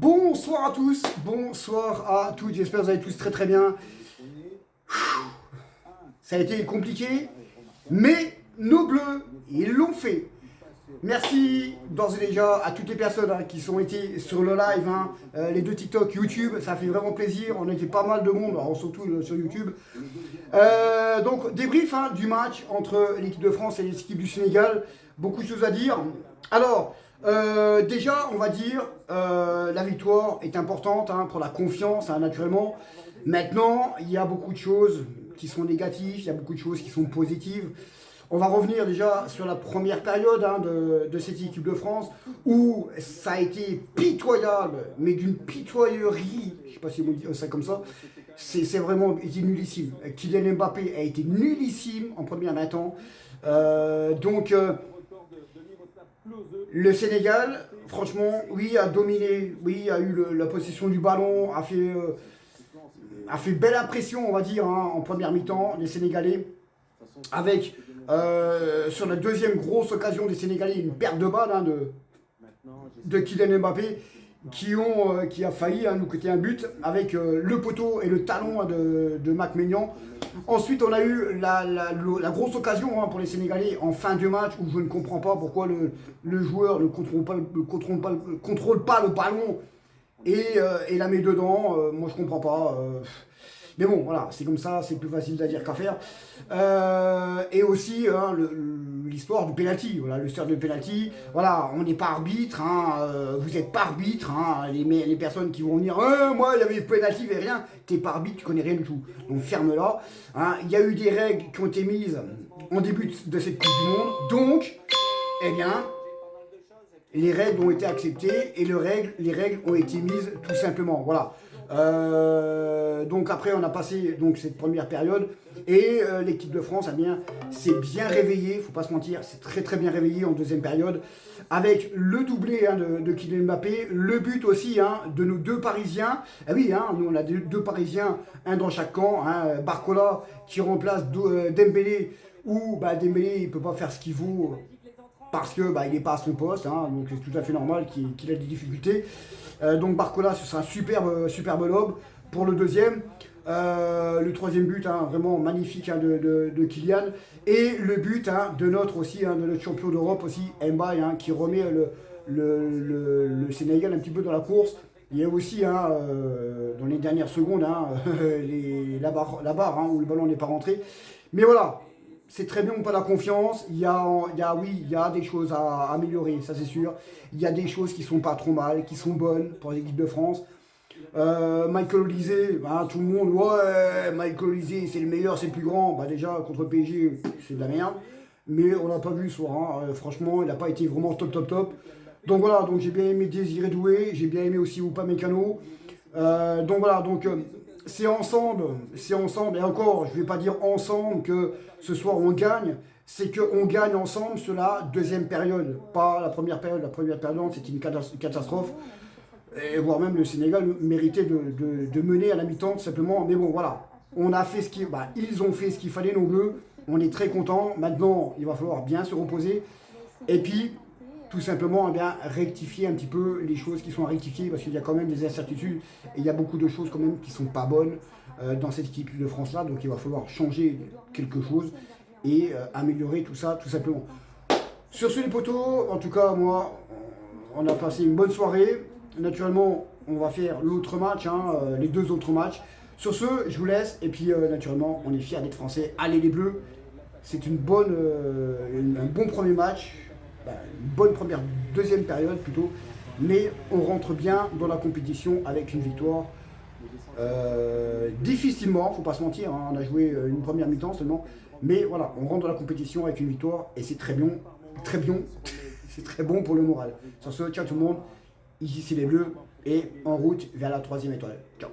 Bonsoir à tous, bonsoir à toutes, j'espère que vous allez tous très très bien. Ça a été compliqué, mais nos bleus, ils l'ont fait. Merci d'ores et déjà à toutes les personnes qui sont été sur le live, les deux TikTok, YouTube, ça fait vraiment plaisir. On était pas mal de monde, alors surtout sur YouTube. Donc débrief du match entre l'équipe de France et l'équipe du Sénégal. Beaucoup de choses à dire. Alors, déjà, on va dire, la victoire est importante pour la confiance, naturellement. Maintenant, il y a beaucoup de choses qui sont négatives, il y a beaucoup de choses qui sont positives. On va revenir déjà sur la première période de cette équipe de France où ça a été pitoyable, mais d'une pitoyerie, je ne sais pas si on dit ça comme ça, c'est vraiment été nullissime. Kylian Mbappé a été nullissime en première mi-temps. Le Sénégal, franchement, oui, a dominé, oui, a eu la possession du ballon, a fait belle impression, on va dire, en première mi-temps, les Sénégalais, avec, sur la deuxième grosse occasion des Sénégalais, une perte de balle de Kylian Mbappé, qui a failli nous coûter un but, avec le poteau et le talon de Mac Maignan. Ensuite, on a eu la grosse occasion pour les Sénégalais en fin de match, où je ne comprends pas pourquoi le joueur ne contrôle pas le ballon et la met dedans. Moi, je comprends pas. Mais bon, voilà, c'est comme ça, c'est plus facile à dire qu'à faire. Et aussi l'histoire du penalty, voilà, l'histoire du penalty. Voilà, on n'est pas arbitre, vous n'êtes pas arbitre, les personnes qui vont venir, moi il y avait penalty et rien, t'es pas arbitre, tu connais rien du tout. Donc ferme-la. Il y a eu des règles qui ont été mises en début de cette Coupe du Monde, donc, eh bien, les règles ont été acceptées et les règles ont été mises tout simplement. Voilà. Donc après on a passé cette première période et l'équipe de France s'est bien réveillée, faut pas se mentir, c'est très très bien réveillée en deuxième période avec le doublé de Kylian Mbappé, le but aussi de nos deux Parisiens. Ah oui, nous on a deux Parisiens, un dans chaque camp, Barcola qui remplace Dembélé où Dembélé il peut pas faire ce qu'il vaut parce que il n'est pas à son poste, donc c'est tout à fait normal qu'il ait des difficultés. Donc Barcola, ce sera un superbe lob pour le deuxième. Le troisième but, vraiment magnifique de Kylian. Et le but de notre champion d'Europe aussi, Mbaye, qui remet le Sénégal un petit peu dans la course. Il y a aussi, dans les dernières secondes, la barre où le ballon n'est pas rentré. Mais voilà. C'est très bien, on pas la confiance. Il y a des choses à améliorer, ça c'est sûr. Il y a des choses qui sont pas trop mal, qui sont bonnes pour l'équipe de France. Michael Olise, tout le monde, ouais, Michael Olise, c'est le meilleur, c'est le plus grand. Déjà, contre PSG, c'est de la merde. Mais on l'a pas vu ce soir. Franchement, il n'a pas été vraiment top. Donc voilà, j'ai bien aimé Désiré Doué, j'ai bien aimé aussi Upamecano. C'est ensemble, et encore, je ne vais pas dire ensemble que ce soir on gagne, c'est qu'on gagne ensemble sur la deuxième période, pas la première période. La première période, c'était une catastrophe, et voire même le Sénégal méritait de mener à la mi-temps, tout simplement. Mais bon, voilà, on a fait ils ont fait ce qu'il fallait, nos bleus, on est très contents. Maintenant, il va falloir bien se reposer, et puis tout simplement rectifier un petit peu les choses qui sont à rectifier, parce qu'il y a quand même des incertitudes et il y a beaucoup de choses quand même qui sont pas bonnes dans cette équipe de France là, donc il va falloir changer quelque chose et améliorer tout ça tout simplement. Sur ce les potos, en tout cas moi on a passé une bonne soirée. Naturellement on va faire l'autre match, les deux autres matchs. Sur ce je vous laisse et puis naturellement on est fiers d'être français. Allez les bleus, c'est un bon premier match. Une bonne deuxième période plutôt, mais on rentre bien dans la compétition avec une victoire. Difficilement, faut pas se mentir, on a joué une première mi-temps seulement, mais voilà, on rentre dans la compétition avec une victoire et c'est très bien, c'est très bon pour le moral. Sur ce, ciao tout le monde, ici c'est les Bleus et en route vers la 3e étoile. Ciao.